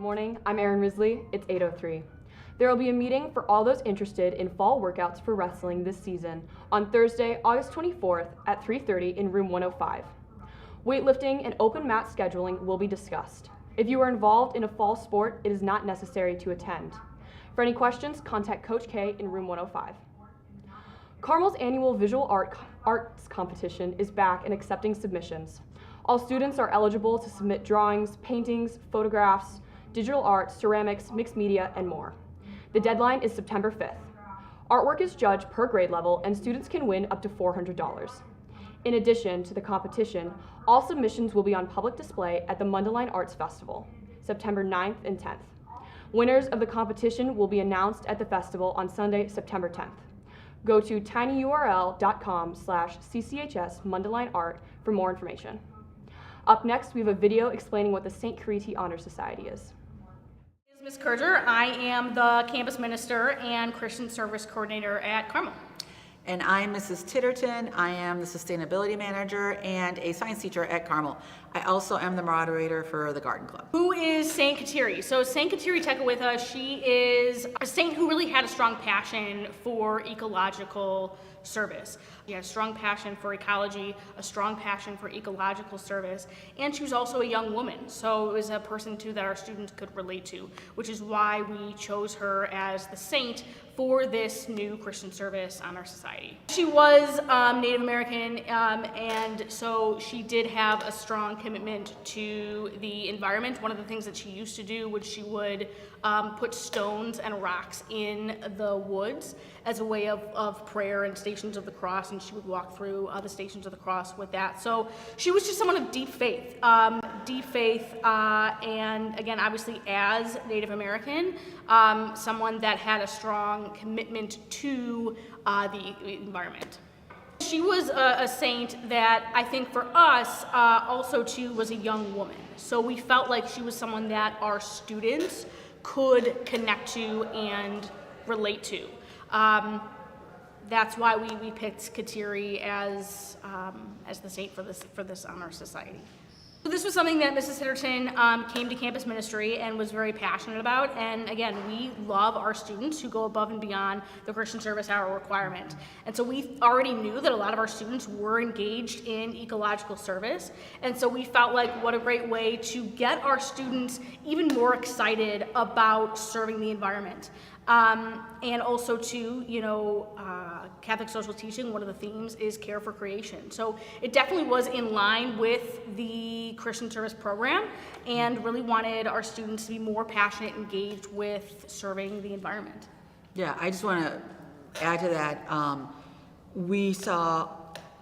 morning, I'm Erin Risley. It's 8:03. There will be a meeting for all those interested in fall workouts for wrestling this season on Thursday, August 24th at 3:30 in room 105. Weightlifting and open mat scheduling will be discussed. If you are involved in a fall sport, it is not necessary to attend. For any questions, contact Coach K in room 105. Carmel's annual visual arts competition is back and accepting submissions. All students are eligible to submit drawings, paintings, photographs, digital art, ceramics, mixed media, and more. The deadline is September 5th. Artwork is judged per grade level, and students can win up to $400. In addition to the competition, all submissions will be on public display at the Mundelein Arts Festival, September 9th and 10th. Winners of the competition will be announced at the festival on Sunday, September 10th. Go to tinyurl.com/cchs Mundelein Art for more information. Up next, we have a video explaining what the St. Cariti Honor Society is. My name is Ms. Kurger. I am the campus minister and Christian service coordinator at Carmel. And I'm Mrs. Titterton. I am the sustainability manager and a science teacher at Carmel. I also am the moderator for the Garden Club. Who is Saint Kateri? So Saint Kateri Tekakwitha, she is a saint who really had a strong passion for ecological service. She had a strong passion for ecology, a strong passion for ecological service, and she was also a young woman. So it was a person too that our students could relate to, which is why we chose her as the saint for this new Christian service on our society. She was Native American, and so she did have a strong commitment to the environment. One of the things that she used to do was she would put stones and rocks in the woods as a way of prayer and Stations of the Cross, and she would walk through the Stations of the Cross with that. So she was just someone of deep faith, and again, obviously as Native American, someone that had a strong commitment to the environment. She was a saint that I think for us also too was a young woman. So we felt like she was someone that our students could connect to and relate to. That's why we picked Kateri as the saint for this honor society. So this was something that Mrs. Titterton came to campus ministry and was very passionate about. And again, we love our students who go above and beyond the Christian service hour requirement. And so we already knew that a lot of our students were engaged in ecological service. And so we felt like what a great way to get our students even more excited about serving the environment. And also too, Catholic social teaching, one of the themes is care for creation. So it definitely was in line with the Christian service program and really wanted our students to be more passionate, engaged with serving the environment. Yeah, I just want to add to that. We saw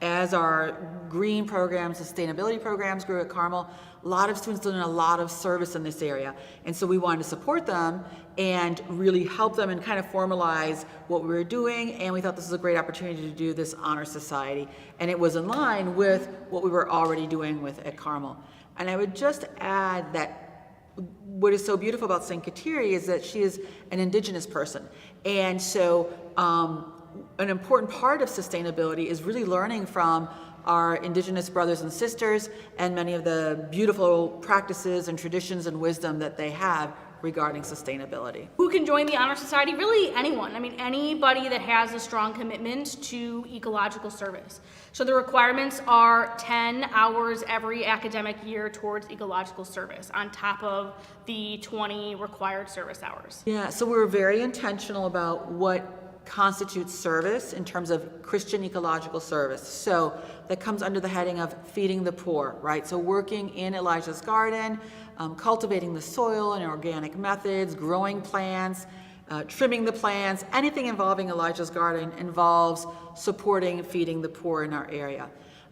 as our green programs, sustainability programs grew at Carmel, a lot of students doing a lot of service in this area. And so we wanted to support them and really help them and kind of formalize what we were doing. And we thought this was a great opportunity to do this honor society. And it was in line with what we were already doing at Carmel. And I would just add that what is so beautiful about St. Kateri is that she is an indigenous person. And so an important part of sustainability is really learning from our indigenous brothers and sisters and many of the beautiful practices and traditions and wisdom that they have regarding sustainability. Who can join the Honor Society? Really anyone. I mean, anybody that has a strong commitment to ecological service. So the requirements are 10 hours every academic year towards ecological service on top of the 20 required service hours. Yeah, so we were very intentional about what constitutes service in terms of Christian ecological service. So that comes under the heading of feeding the poor, right? So working in Elijah's garden, cultivating the soil and organic methods, growing plants, trimming the plants, anything involving Elijah's garden involves supporting and feeding the poor in our area.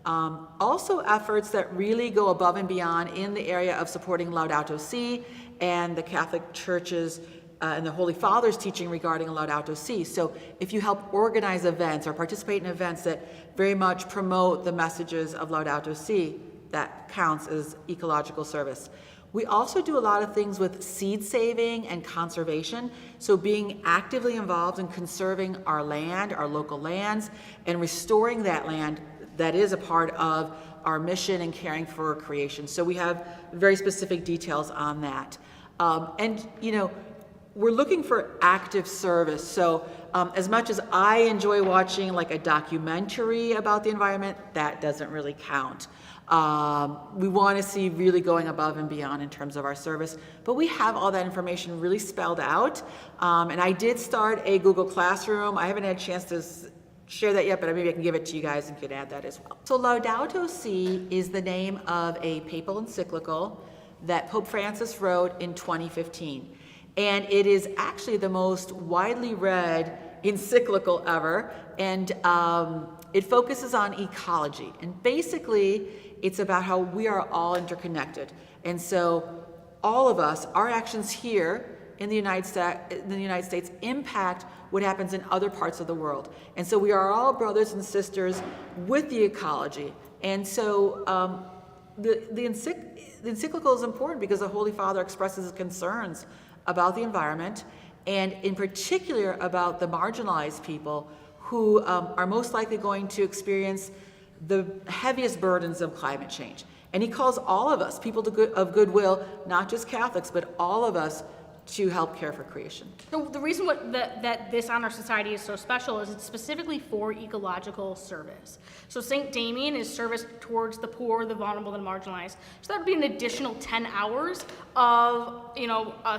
Also efforts that really go above and beyond in the area of supporting Laudato Si and the Catholic Church's and the Holy Father's teaching regarding Laudato Si. So if you help organize events or participate in events that very much promote the messages of Laudato Si, that counts as ecological service. We also do a lot of things with seed saving and conservation. So being actively involved in conserving our land, our local lands, and restoring that land, that is a part of our mission and caring for creation. So we have very specific details on that. And, we're looking for active service. So as much as I enjoy watching like a documentary about the environment, that doesn't really count. We want to see really going above and beyond in terms of our service, but we have all that information really spelled out. And I did start a Google Classroom. I haven't had a chance to share that yet, but maybe I can give it to you guys and you could add that as well. So Laudato Si is the name of a papal encyclical that Pope Francis wrote in 2015. And it is actually the most widely read encyclical ever. And it focuses on ecology. And basically, it's about how we are all interconnected. And so all of us, our actions here in the United States impact what happens in other parts of the world. And so we are all brothers and sisters with the ecology. And so the encyclical is important because the Holy Father expresses his concerns about the environment, and in particular about the marginalized people who are most likely going to experience the heaviest burdens of climate change. And he calls all of us, people of goodwill, not just Catholics, but all of us, to help care for creation. So the reason that this honor society is so special is it's specifically for ecological service. So St. Damien is service towards the poor, the vulnerable, and marginalized. So that would be an additional 10 hours of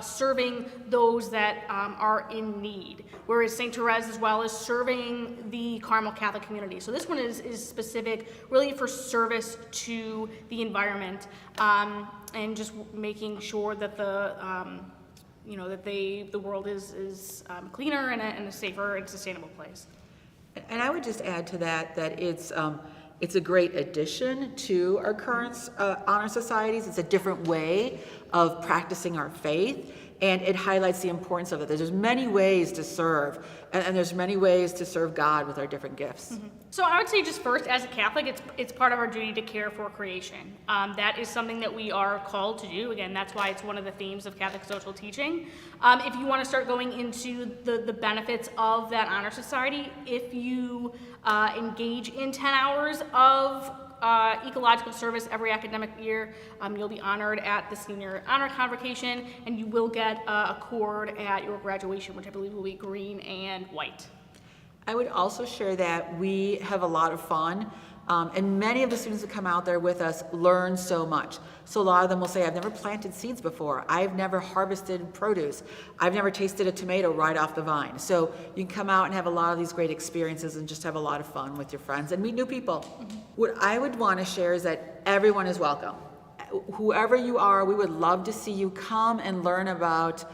serving those that are in need. Whereas St. Therese as well is serving the Carmel Catholic community. So this one is specific really for service to the environment and just making sure that the world is cleaner and a safer and sustainable place. And I would just add to that it's a great addition to our current honor societies. It's a different way of practicing our faith, and it highlights the importance of it. There's many ways to serve, and there's many ways to serve God with our different gifts. Mm-hmm. So I would say just first, as a Catholic, it's part of our duty to care for creation. That is something that we are called to do. Again, that's why it's one of the themes of Catholic social teaching. If you want to start going into the benefits of that honor society, if you engage in 10 hours of ecological service every academic year, you'll be honored at the senior honor convocation, and you will get a cord at your graduation, which I believe will be green and white. I would also share that we have a lot of fun, and many of the students that come out there with us learn so much. So a lot of them will say, I've never planted seeds before. I've never harvested produce. I've never tasted a tomato right off the vine. So you can come out and have a lot of these great experiences and just have a lot of fun with your friends and meet new people. Mm-hmm. What I would want to share is that everyone is welcome. Whoever you are, we would love to see you come and learn about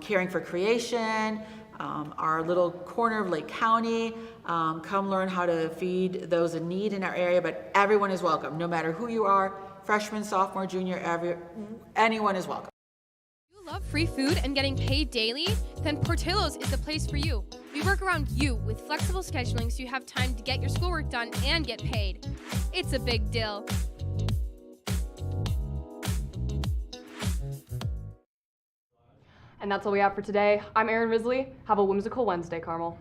caring for creation, our little corner of Lake County. Come learn how to feed those in need in our area, but everyone is welcome, no matter who you are, freshman, sophomore, junior, anyone is welcome. You love free food and getting paid daily? Then Portillo's is the place for you. We work around you with flexible scheduling so you have time to get your schoolwork done and get paid. It's a big deal. And that's all we have for today. I'm Erin Risley. Have a whimsical Wednesday, Carmel.